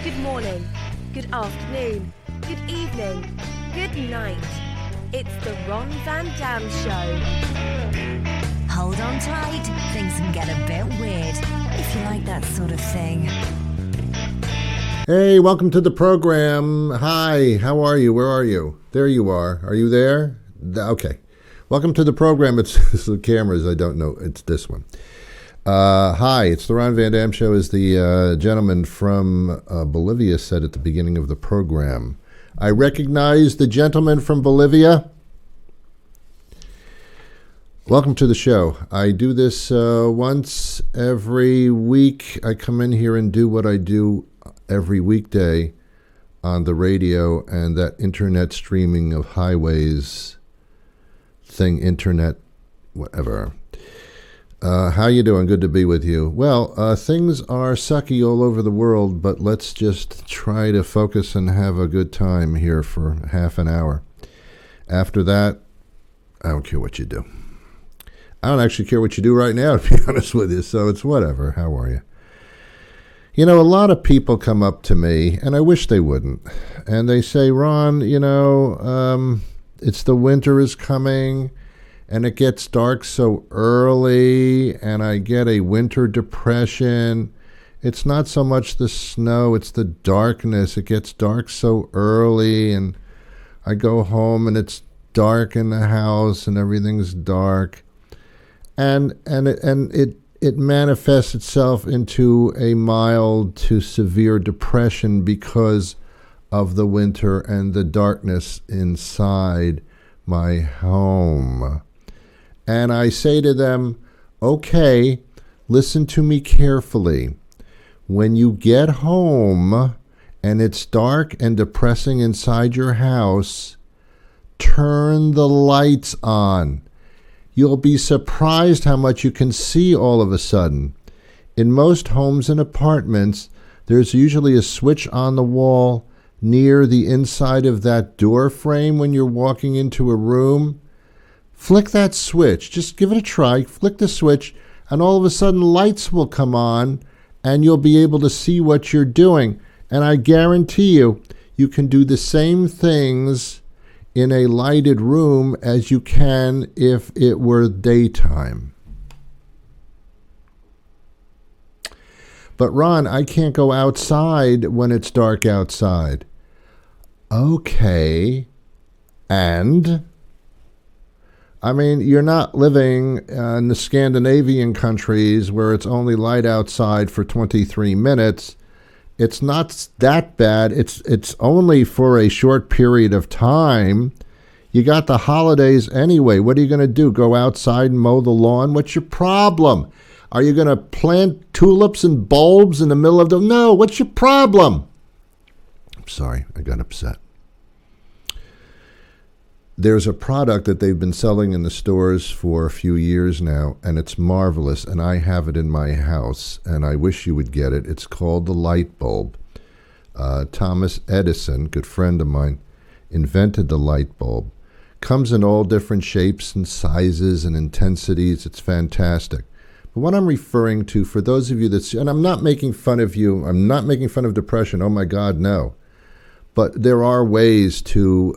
Good morning, good afternoon, good evening, good night. It's the Ron Van Dam Show. Hold on tight, things can get a bit weird, if you like that sort of thing. Hey, welcome to the program. Hi, how are you? Where are you? There you are. Are you there? Okay. Welcome to the program. It's the cameras. I don't know. It's this one. Hi, it's the Ron Van Dam Show, as the gentleman from Bolivia said at the beginning of the program. I recognize the gentleman from Bolivia. Welcome to the show. I do this once every week. I come in here and do what I do every weekday on the radio and that internet streaming of highways thing, internet, whatever. How you doing? Good to be with you. Well, things are sucky all over the world, but let's just try to focus and have a good time here for half an hour. After that, I don't care what you do. I don't actually care what you do right now, to be honest with you, so it's whatever. How are you? You know, a lot of people come up to me, and I wish they wouldn't, and they say, Ron, it's the winter is coming, and it gets dark so early, and I get a winter depression. It's not so much the snow, it's the darkness. It gets dark so early, and I go home, and it's dark in the house, and everything's dark. And it manifests itself into a mild to severe depression because of the winter and the darkness inside my home. And I say to them, okay, listen to me carefully. When you get home and it's dark and depressing inside your house, turn the lights on. You'll be surprised how much you can see all of a sudden. In most homes and apartments, there's usually a switch on the wall near the inside of that door frame when you're walking into a room. Flick that switch. Just give it a try. Flick the switch, and all of a sudden lights will come on, and you'll be able to see what you're doing. And I guarantee you, you can do the same things in a lighted room as you can if it were daytime. But Ron, I can't go outside when it's dark outside. Okay, and? I mean, you're not living in the Scandinavian countries where it's only light outside for 23 minutes. It's not that bad. It's only for a short period of time. You got the holidays anyway. What are you going to do? Go outside and mow the lawn? What's your problem? Are you going to plant tulips and bulbs in the middle of the... No, what's your problem? I'm sorry, I got upset. There's a product that they've been selling in the stores for a few years now, and it's marvelous, and I have it in my house, and I wish you would get it. It's called the light bulb. Thomas Edison, good friend of mine, invented the light bulb. Comes in all different shapes and sizes and intensities. It's fantastic. But what I'm referring to, for those of you that see, and I'm not making fun of you, I'm not making fun of depression, oh my God, no. But there are ways to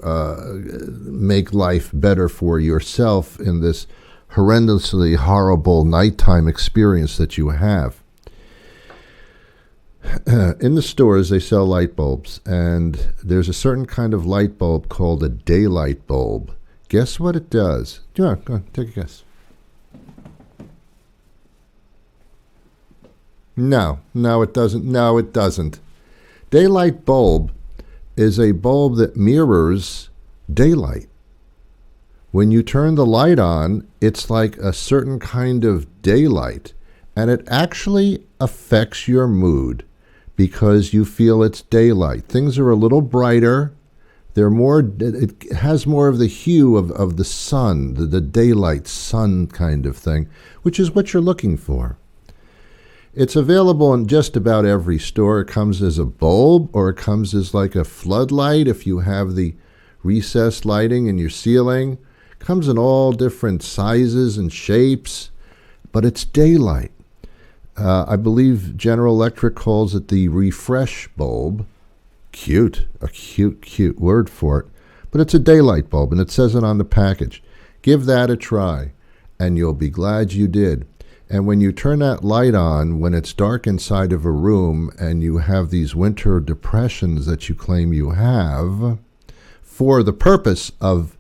make life better for yourself in this horrendously horrible nighttime experience that you have. In the stores, they sell light bulbs, and there's a certain kind of light bulb called a daylight bulb. Guess what it does? Yeah, go on, take a guess. No, it doesn't. No, it doesn't. Daylight bulb is a bulb that mirrors daylight. When you turn the light on, it's like a certain kind of daylight, and it actually affects your mood because you feel it's daylight. Things are a little brighter. It has more of the hue of the sun, the daylight sun kind of thing, which is what you're looking for. It's available in just about every store. It comes as a bulb, or it comes as like a floodlight if you have the recessed lighting in your ceiling. It comes in all different sizes and shapes, but it's daylight. I believe General Electric calls it the refresh bulb. Cute, a cute word for it. But it's a daylight bulb, and it says it on the package. Give that a try, and you'll be glad you did. And when you turn that light on, when it's dark inside of a room and you have these winter depressions that you claim you have, for the purpose of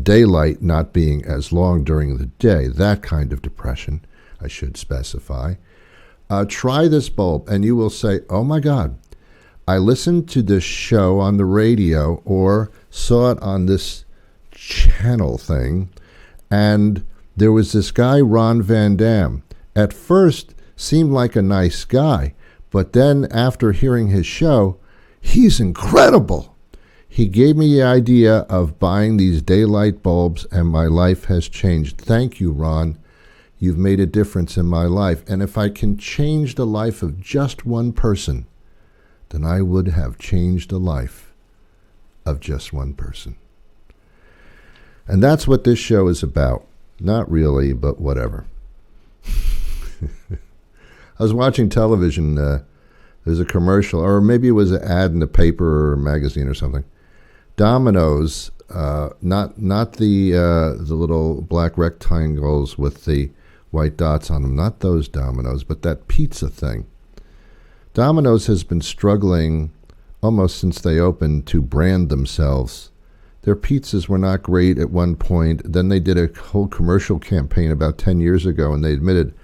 daylight not being as long during the day, that kind of depression, I should specify, try this bulb and you will say, oh my God, I listened to this show on the radio or saw it on this channel thing, and there was this guy, Ron Van Dam. At first, seemed like a nice guy, but then after hearing his show, he's incredible. He gave me the idea of buying these daylight bulbs, and my life has changed. Thank you, Ron. You've made a difference in my life. And if I can change the life of just one person, then I would have changed the life of just one person. And that's what this show is about. Not really, but whatever. I was watching television. There's a commercial, or maybe it was an ad in the paper or a magazine or something. Domino's, not the little black rectangles with the white dots on them, not those Domino's, but that pizza thing. Domino's has been struggling almost since they opened to brand themselves. Their pizzas were not great at one point. Then they did a whole commercial campaign about 10 years ago, and they admitted,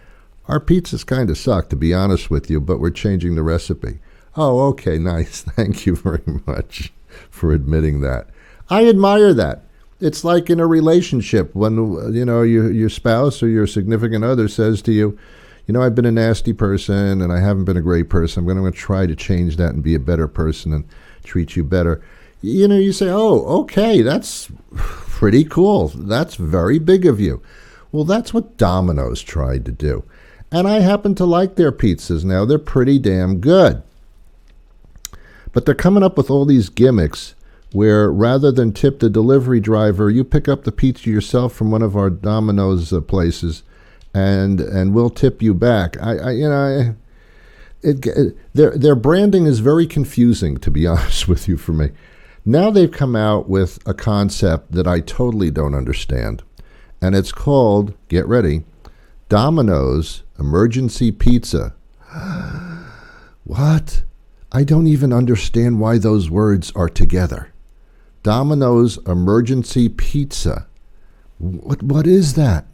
our pizzas kind of suck, to be honest with you, but we're changing the recipe. Oh, okay, nice. Thank you very much for admitting that. I admire that. It's like in a relationship when, your spouse or your significant other says to you, I've been a nasty person and I haven't been a great person. I'm going to try to change that and be a better person and treat you better. You say, oh, okay, that's pretty cool. That's very big of you. Well, that's what Domino's tried to do. And I happen to like their pizzas now. They're pretty damn good. But they're coming up with all these gimmicks where rather than tip the delivery driver, you pick up the pizza yourself from one of our Domino's places and we'll tip you back. Their branding is very confusing, to be honest with you, for me. Now they've come out with a concept that I totally don't understand, and it's called, get ready, Domino's Emergency Pizza. What? I don't even understand why those words are together. Domino's Emergency Pizza. What is that?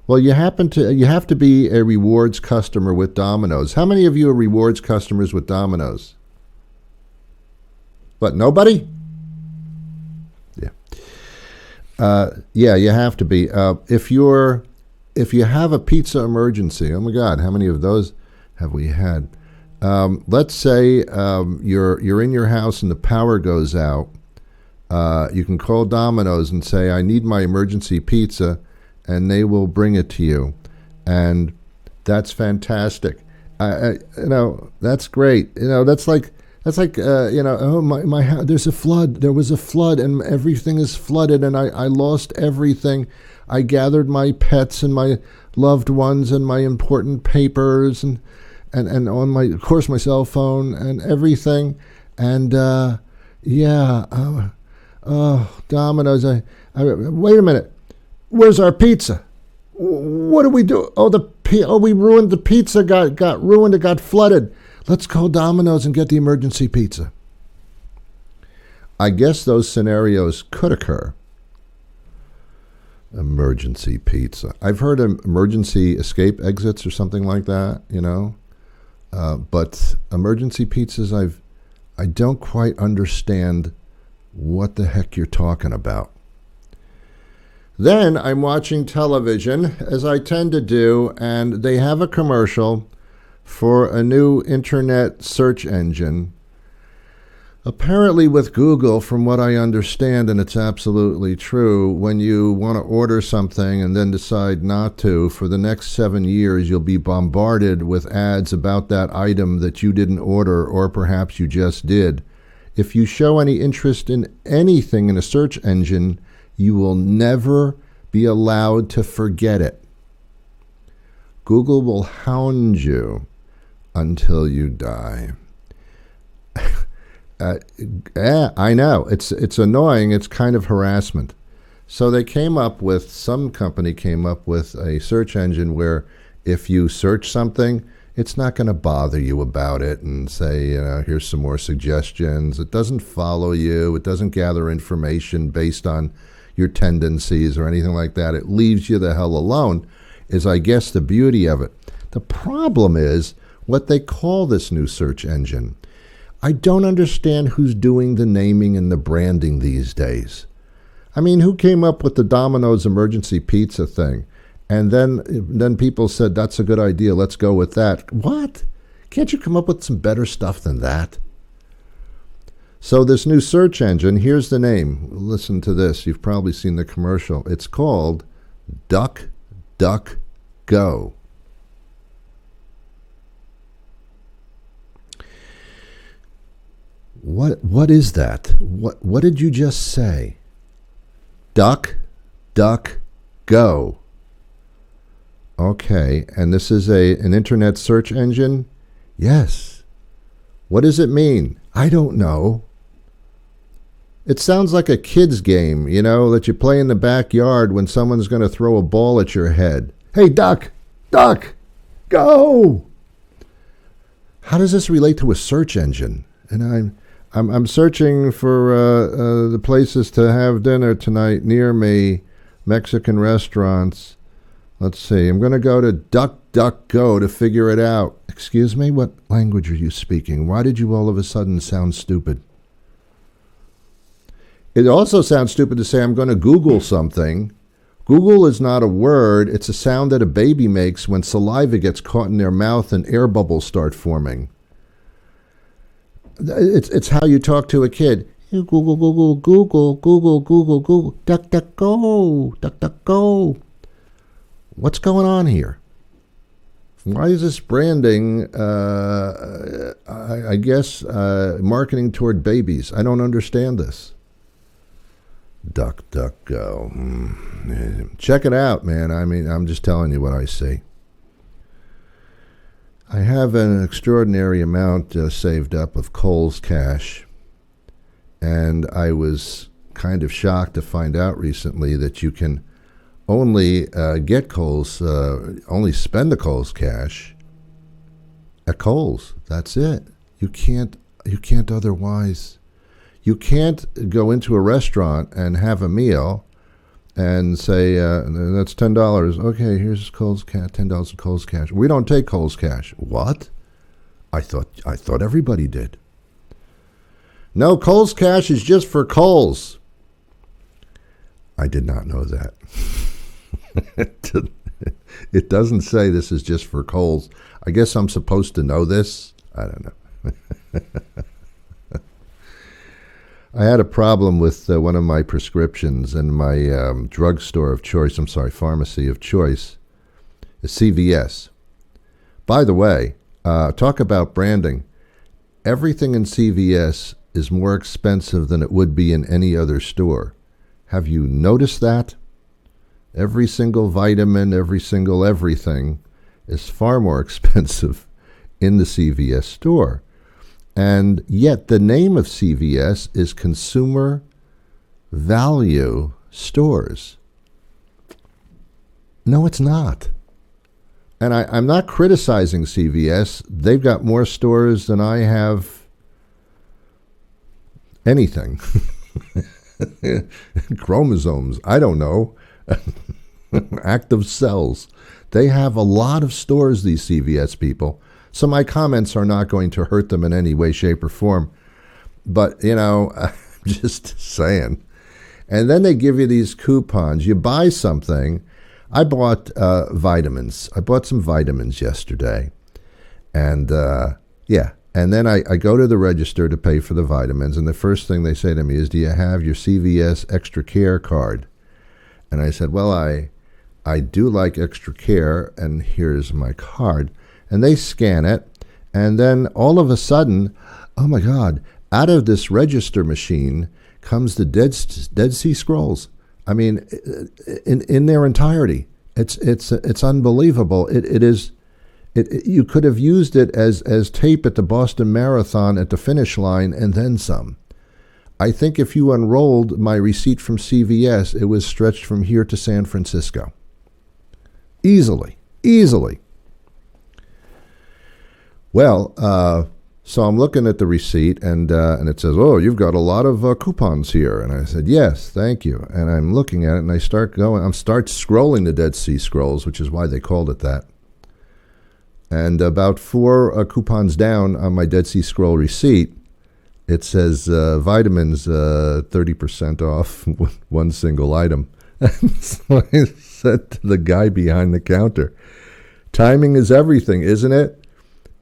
Well, you have to be a rewards customer with Domino's. How many of you are rewards customers with Domino's? What, nobody? Yeah, you have to be. If you have a pizza emergency, oh my God, how many of those have we had? Let's say you're in your house and the power goes out. You can call Domino's and say, I need my emergency pizza, and they will bring it to you. And that's fantastic. That's great. That's like oh, my house, there's a flood. There was a flood and everything is flooded and I lost everything. I gathered my pets and my loved ones and my important papers and on my, of course, my cell phone and everything. And Domino's. Wait a minute. Where's our pizza? What do we do? We ruined the pizza. Got ruined. It got flooded. Let's call Domino's and get the emergency pizza. I guess those scenarios could occur. Emergency pizza. I've heard of emergency escape exits or something like that, but emergency pizzas, I don't quite understand what the heck you're talking about. Then I'm watching television, as I tend to do, and they have a commercial for a new internet search engine. Apparently with Google, from what I understand, and it's absolutely true, when you want to order something and then decide not to, for the next 7 years you'll be bombarded with ads about that item that you didn't order or perhaps you just did. If you show any interest in anything in a search engine, you will never be allowed to forget it. Google will hound you until you die. Yeah, I know. It's annoying. It's kind of harassment. So some company came up with a search engine where if you search something, it's not going to bother you about it and say, here's some more suggestions. It doesn't follow you. It doesn't gather information based on your tendencies or anything like that. It leaves you the hell alone, is I guess the beauty of it. The problem is what they call this new search engine. I don't understand who's doing the naming and the branding these days. I mean, who came up with the Domino's emergency pizza thing? And then people said, that's a good idea, let's go with that. What? Can't you come up with some better stuff than that? So this new search engine, here's the name. Listen to this. You've probably seen the commercial. It's called DuckDuckGo. What is that? What did you just say? DuckDuckGo. Okay, and this is an internet search engine? Yes. What does it mean? I don't know. It sounds like a kid's game, that you play in the backyard when someone's going to throw a ball at your head. Hey, duck, go! How does this relate to a search engine? And I'm searching for the places to have dinner tonight near me, Mexican restaurants. Let's see. I'm going to go to DuckDuckGo to figure it out. Excuse me? What language are you speaking? Why did you all of a sudden sound stupid? It also sounds stupid to say I'm going to Google something. Google is not a word. It's a sound that a baby makes when saliva gets caught in their mouth and air bubbles start forming. It's how you talk to a kid. Google, Google, Google, Google, Google, Google, DuckDuckGo. What's going on here? Why is this branding, I guess, marketing toward babies? I don't understand this. DuckDuckGo. Check it out, man. I mean, I'm just telling you what I see. I have an extraordinary amount saved up of Kohl's cash, and I was kind of shocked to find out recently that you can only get Kohl's, only spend the Kohl's cash at Kohl's. That's it. You can't otherwise. You can't go into a restaurant and have a meal and say, that's $10. Okay, here's Kohl's cash, $10 of Kohl's cash. We don't take Kohl's cash. What? I thought everybody did. No, Kohl's cash is just for Kohl's. I did not know that. It doesn't say this is just for Kohl's. I guess I'm supposed to know this. I don't know. I had a problem with one of my prescriptions in my drugstore of choice. Pharmacy of choice, CVS. By the way, talk about branding. Everything in CVS is more expensive than it would be in any other store. Have you noticed that? Every single vitamin, every single everything is far more expensive in the CVS store. And yet the name of CVS is Consumer Value Stores. No, it's not. And I'm not criticizing CVS. They've got more stores than I have anything. Chromosomes, I don't know. Active cells. They have a lot of stores, these CVS people. So my comments are not going to hurt them in any way, shape, or form. But, I'm just saying. And then they give you these coupons. You buy something. I bought vitamins. I bought some vitamins yesterday. And, And then I go to the register to pay for the vitamins. And the first thing they say to me is, do you have your CVS Extra Care card? And I said, well, I do like Extra Care, and here's my card. And they scan it, and then all of a sudden, oh my God, out of this register machine comes the Dead Sea Scrolls. I mean, in their entirety. It's unbelievable. It is. You could have used it as tape at the Boston Marathon at the finish line and then some. I think if you unrolled my receipt from CVS, it was stretched from here to San Francisco. Easily. Well, so I'm looking at the receipt, and it says, "Oh, you've got a lot of coupons here." And I said, "Yes, thank you." And I'm looking at it, and I start scrolling the Dead Sea Scrolls, which is why they called it that. And about 4 coupons down on my Dead Sea Scroll receipt, it says vitamins 30% off one single item. And so I said to the guy behind the counter, "Timing is everything, isn't it?"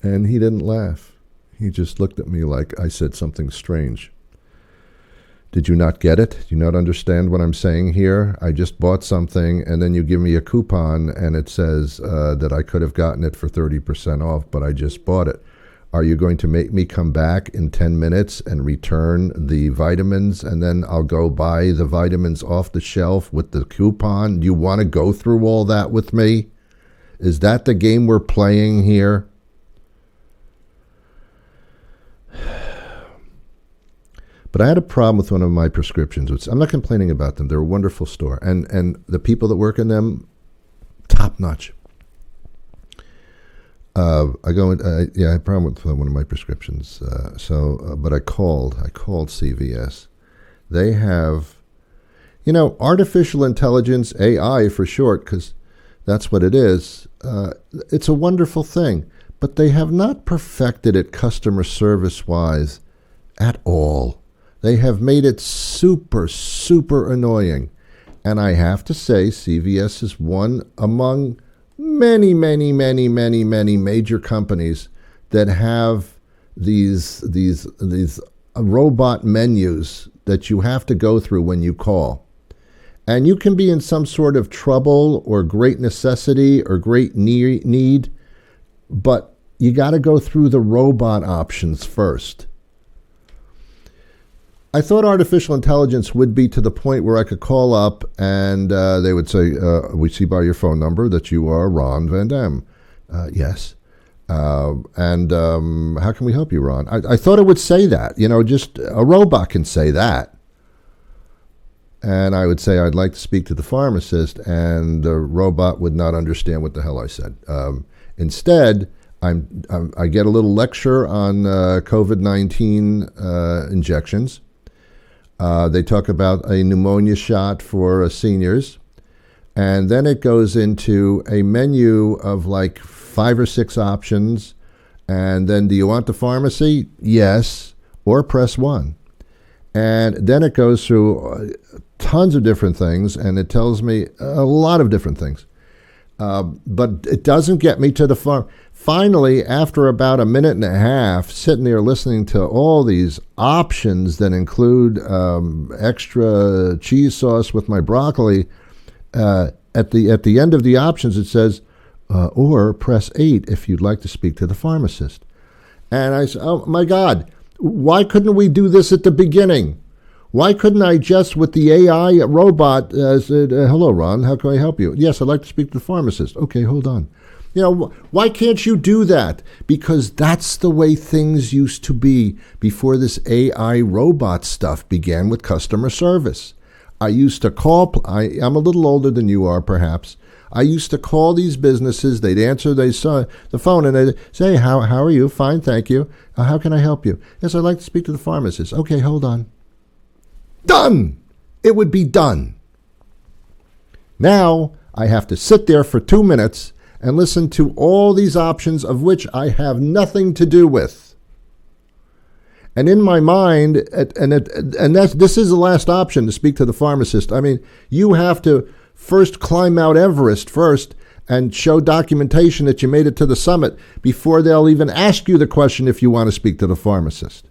And he didn't laugh. He just looked at me like I said something strange. Did you not get it? Do you not understand what I'm saying here? I just bought something, and then you give me a coupon, and it says that I could have gotten it for 30% off, but I just bought it. Are you going to make me come back in 10 minutes and return the vitamins, and then I'll go buy the vitamins off the shelf with the coupon? Do you want to go through all that with me? Is that the game we're playing here? But I had a problem with one of my prescriptions. Which I'm not complaining about them. They're a wonderful store. And the people that work in them, top notch. I had a problem with one of my prescriptions. But I called CVS. They have, artificial intelligence, AI for short, because that's what it is. It's a wonderful thing. But they have not perfected it customer service-wise at all. They have made it super, super annoying. And I have to say, CVS is one among many, many, many, many, many major companies that have these robot menus that you have to go through when you call. And you can be in some sort of trouble or great necessity or great need, but you got to go through the robot options first. I thought artificial intelligence would be to the point where I could call up and they would say, "We see by your phone number that you are Ron Van Dam." Yes. And how can we help you, Ron? I thought it would say that. Just a robot can say that. And I would say, "I'd like to speak to the pharmacist," and the robot would not understand what the hell I said. Instead, I get a little lecture on COVID-19 injections. They talk about a pneumonia shot for seniors. And then it goes into a menu of like 5 or 6 options. And then, do you want the pharmacy? Yes. Or press 1. And then it goes through tons of different things. And it tells me a lot of different things. But it doesn't get me to the farm. Finally, after about a minute and a half, sitting there listening to all these options that include extra cheese sauce with my broccoli, at the end of the options it says, or press 8 if you'd like to speak to the pharmacist. And I said, "Oh my God, why couldn't we do this at the beginning? Why couldn't I just, with the AI robot, said, hello, Ron, how can I help you? Yes, I'd like to speak to the pharmacist. Okay, hold on. Why can't you do that? Because that's the way things used to be before this AI robot stuff began with customer service. I used to call, I'm a little older than you are, perhaps. I used to call these businesses. They'd answer the phone and they'd say, how are you? Fine, thank you. How can I help you? Yes, I'd like to speak to the pharmacist. Okay, hold on. Done. It would be done. Now I have to sit there for 2 minutes and listen to all these options of which I have nothing to do with. And in my mind, this is the last option, to speak to the pharmacist. I mean, you have to first climb Mount Everest first and show documentation that you made it to the summit before they'll even ask you the question if you want to speak to the pharmacist.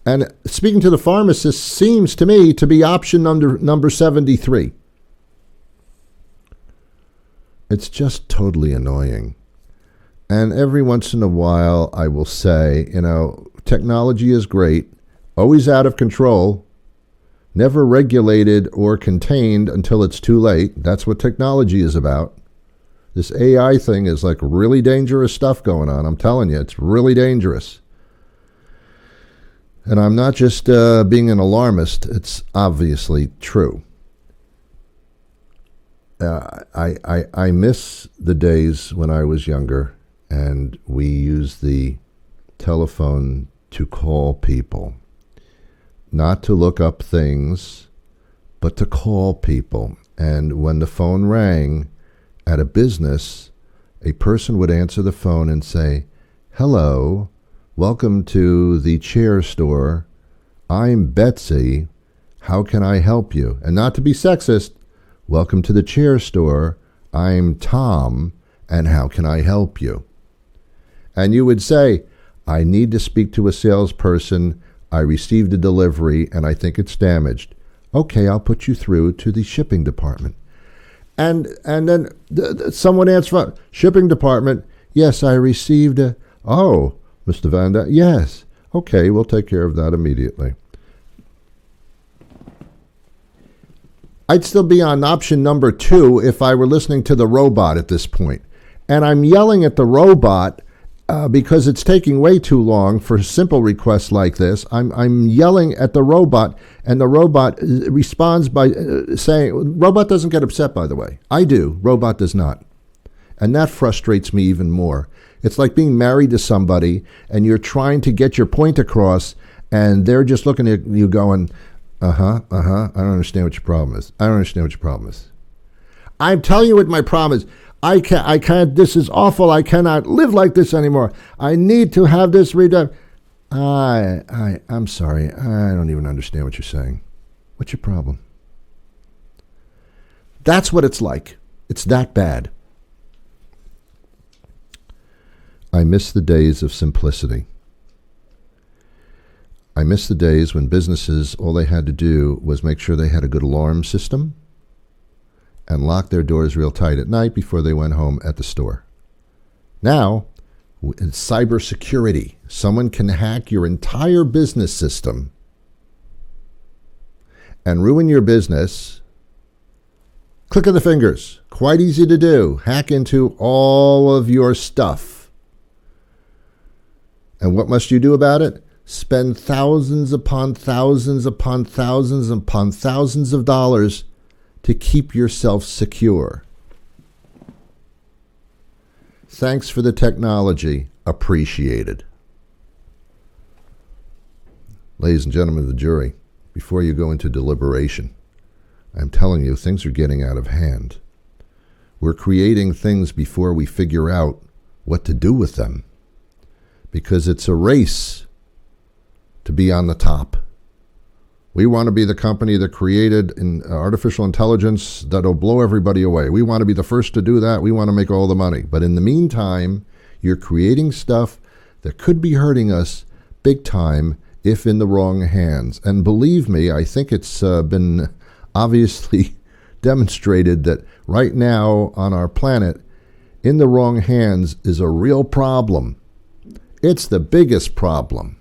And speaking to the pharmacist seems to me to be option number 73. It's just totally annoying. And every once in a while I will say, technology is great, always out of control, never regulated or contained until it's too late. That's what technology is about. This AI thing is like really dangerous stuff going on. I'm telling you, it's really dangerous. And I'm not just being an alarmist. It's obviously true. I miss the days when I was younger and we used the telephone to call people. Not to look up things, but to call people. And when the phone rang at a business, a person would answer the phone and say, "Hello, welcome to the chair store. I'm Betsy. How can I help you?" And not to be sexist, "Welcome to the chair store. I'm Tom, and how can I help you?" And you would say, "I need to speak to a salesperson. I received a delivery, and I think it's damaged." "Okay, I'll put you through to the shipping department." And then someone answers, "Shipping department, yes, I received a..." "Oh, Mr. Van Dam, yes. Okay, we'll take care of that immediately." I'd still be on option number 2 if I were listening to the robot at this point. And I'm yelling at the robot because it's taking way too long for simple requests like this. I'm yelling at the robot, and the robot responds by saying, robot doesn't get upset, by the way. I do. Robot does not. And that frustrates me even more. It's like being married to somebody, and you're trying to get your point across, and they're just looking at you going, I don't understand what your problem is. I don't understand what your problem is. I'm telling you what my problem is. I can't, this is awful. I cannot live like this anymore. I need to have this redone. I'm sorry. I don't even understand what you're saying. What's your problem? That's what it's like. It's that bad. I miss the days of simplicity. I miss the days when businesses, all they had to do was make sure they had a good alarm system and lock their doors real tight at night before they went home at the store. Now, it's cybersecurity. Someone can hack your entire business system and ruin your business. Click of the fingers. Quite easy to do. Hack into all of your stuff. And what must you do about it? Spend thousands upon thousands upon thousands upon thousands of dollars to keep yourself secure. Thanks for the technology. Appreciated. Ladies and gentlemen of the jury, before you go into deliberation, I'm telling you, things are getting out of hand. We're creating things before we figure out what to do with them, because it's a race to be on the top. We want to be the company that created artificial intelligence that'll blow everybody away. We want to be the first to do that. We want to make all the money. But in the meantime, you're creating stuff that could be hurting us big time if in the wrong hands. And believe me, I think it's been obviously demonstrated that right now on our planet, in the wrong hands is a real problem. It's the biggest problem.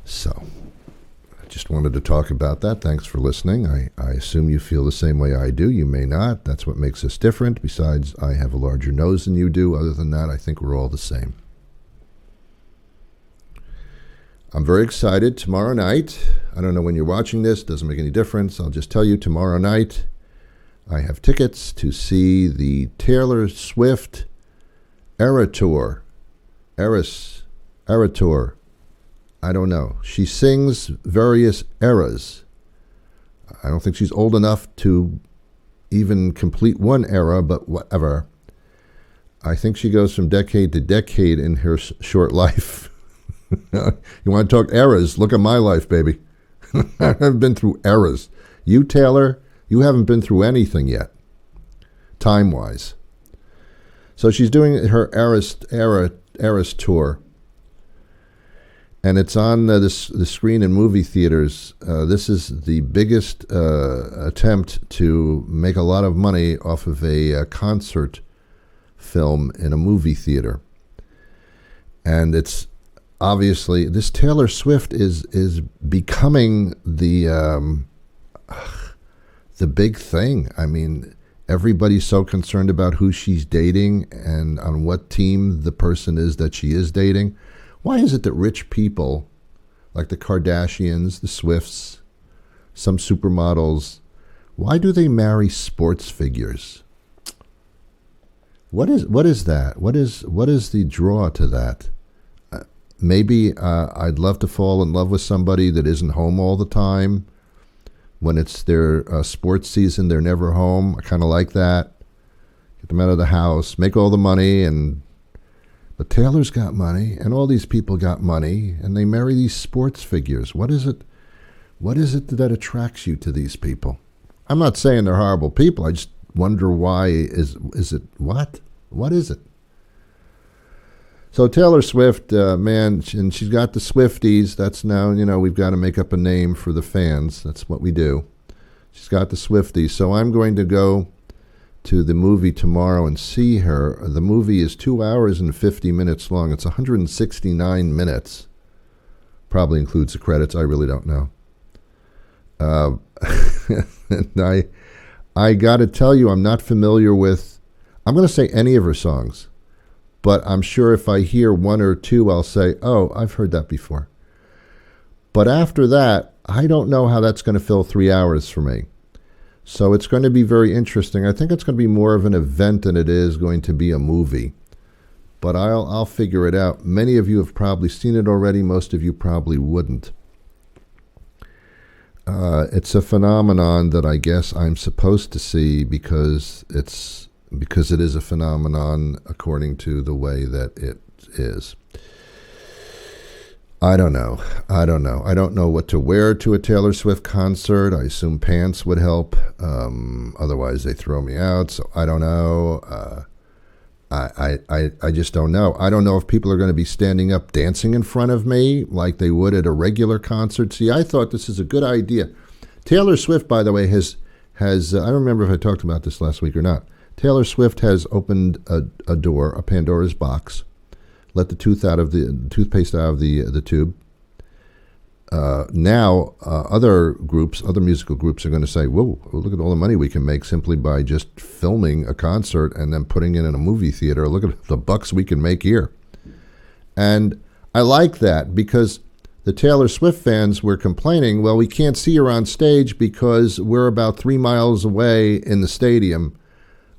So, I just wanted to talk about that. Thanks for listening. I assume you feel the same way I do. You may not. That's what makes us different. Besides, I have a larger nose than you do. Other than that, I think we're all the same. I'm very excited. Tomorrow night, I don't know when you're watching this. Doesn't make any difference. I'll just tell you, tomorrow night, I have tickets to see the Taylor Swift Era Tour. Era Tour. I don't know. She sings various eras. I don't think she's old enough to even complete one era, but whatever. I think she goes from decade to decade in her short life. You want to talk eras? Look at my life, baby. I haven't been through eras. You, Taylor, you haven't been through anything yet, time-wise. So she's doing her Eras tour. And it's on the screen in movie theaters. This is the biggest attempt to make a lot of money off of a concert film in a movie theater. And it's obviously, this Taylor Swift is becoming the big thing. I mean, everybody's so concerned about who she's dating and on what team the person is that she is dating. Why is it that rich people, like the Kardashians, the Swifts, some supermodels, why do they marry sports figures? What is that? What is the draw to that? Maybe I'd love to fall in love with somebody that isn't home all the time. When it's their sports season, they're never home. I kind of like that. Get them out of the house, make all the money, but Taylor's got money, and all these people got money, and they marry these sports figures. What is it? What is it that attracts you to these people? I'm not saying they're horrible people. I just wonder why. Is it what? What is it? So Taylor Swift, man, and she's got the Swifties. That's now, we've got to make up a name for the fans. That's what we do. She's got the Swifties. So I'm going to go to the movie tomorrow and see her. The movie is 2 hours and 50 minutes long. It's 169 minutes. Probably includes the credits. I really don't know. And I got to tell you, I'm not familiar with, I'm going to say any of her songs. But I'm sure if I hear one or two, I'll say, oh, I've heard that before. But after that, I don't know how that's going to fill 3 hours for me. So it's going to be very interesting. I think it's going to be more of an event than it is going to be a movie. But I'll figure it out. Many of you have probably seen it already. Most of you probably wouldn't. It's a phenomenon that I guess I'm supposed to see because it is a phenomenon according to the way that it is. I don't know. I don't know what to wear to a Taylor Swift concert. I assume pants would help. Otherwise, they throw me out. So I don't know. I just don't know. I don't know if people are going to be standing up dancing in front of me like they would at a regular concert. See, I thought this is a good idea. Taylor Swift, by the way, has I don't remember if I talked about this last week or not. Taylor Swift has opened a door, a Pandora's box, let the toothpaste out of the tube. Now, other musical groups are going to say, whoa, look at all the money we can make simply by just filming a concert and then putting it in a movie theater. Look at the bucks we can make here. And I like that because the Taylor Swift fans were complaining, well, we can't see her on stage because we're about 3 miles away in the stadium.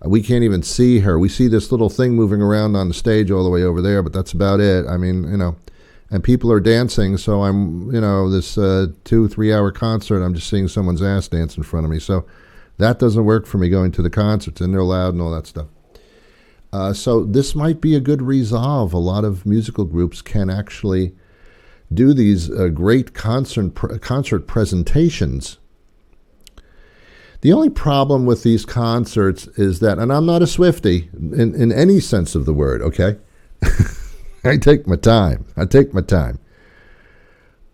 We can't even see her. We see this little thing moving around on the stage all the way over there, but that's about it. I mean, and people are dancing, so I'm, this 2-3 hour concert, I'm just seeing someone's ass dance in front of me. So that doesn't work for me going to the concerts, and they're loud and all that stuff. So this might be a good resolve. A lot of musical groups can actually do these great concert presentations. The only problem with these concerts is that, and I'm not a Swiftie in any sense of the word, okay? I take my time.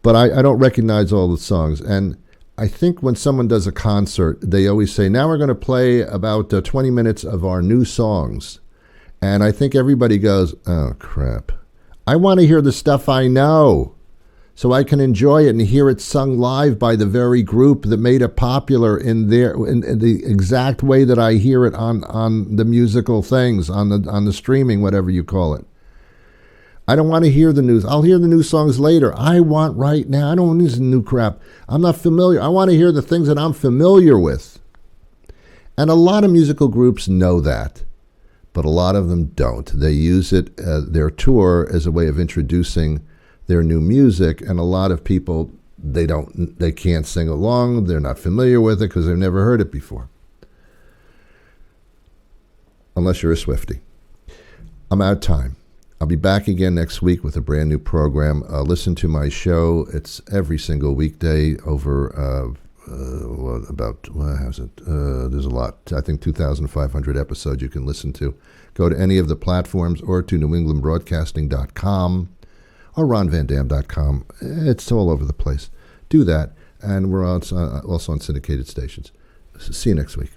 But I don't recognize all the songs. And I think when someone does a concert, they always say, now we're going to play about 20 minutes of our new songs. And I think everybody goes, oh, crap. I want to hear the stuff I know so I can enjoy it and hear it sung live by the very group that made it popular in the exact way that I hear it on the musical things, on the streaming, whatever you call it. I don't want to hear the news. I'll hear the new songs later. I want right now. I don't want this new crap. I'm not familiar. I want to hear the things that I'm familiar with. And a lot of musical groups know that, but a lot of them don't. They use it, their tour, as a way of introducing their new music, and a lot of people, they can't sing along. They're not familiar with it because they've never heard it before. Unless you're a Swiftie. I'm out of time. I'll be back again next week with a brand new program. Listen to my show. It's every single weekday over there's a lot. I think 2,500 episodes you can listen to. Go to any of the platforms or to newenglandbroadcasting.com or ronvandam.com. It's all over the place. Do that. And we're also on syndicated stations. See you next week.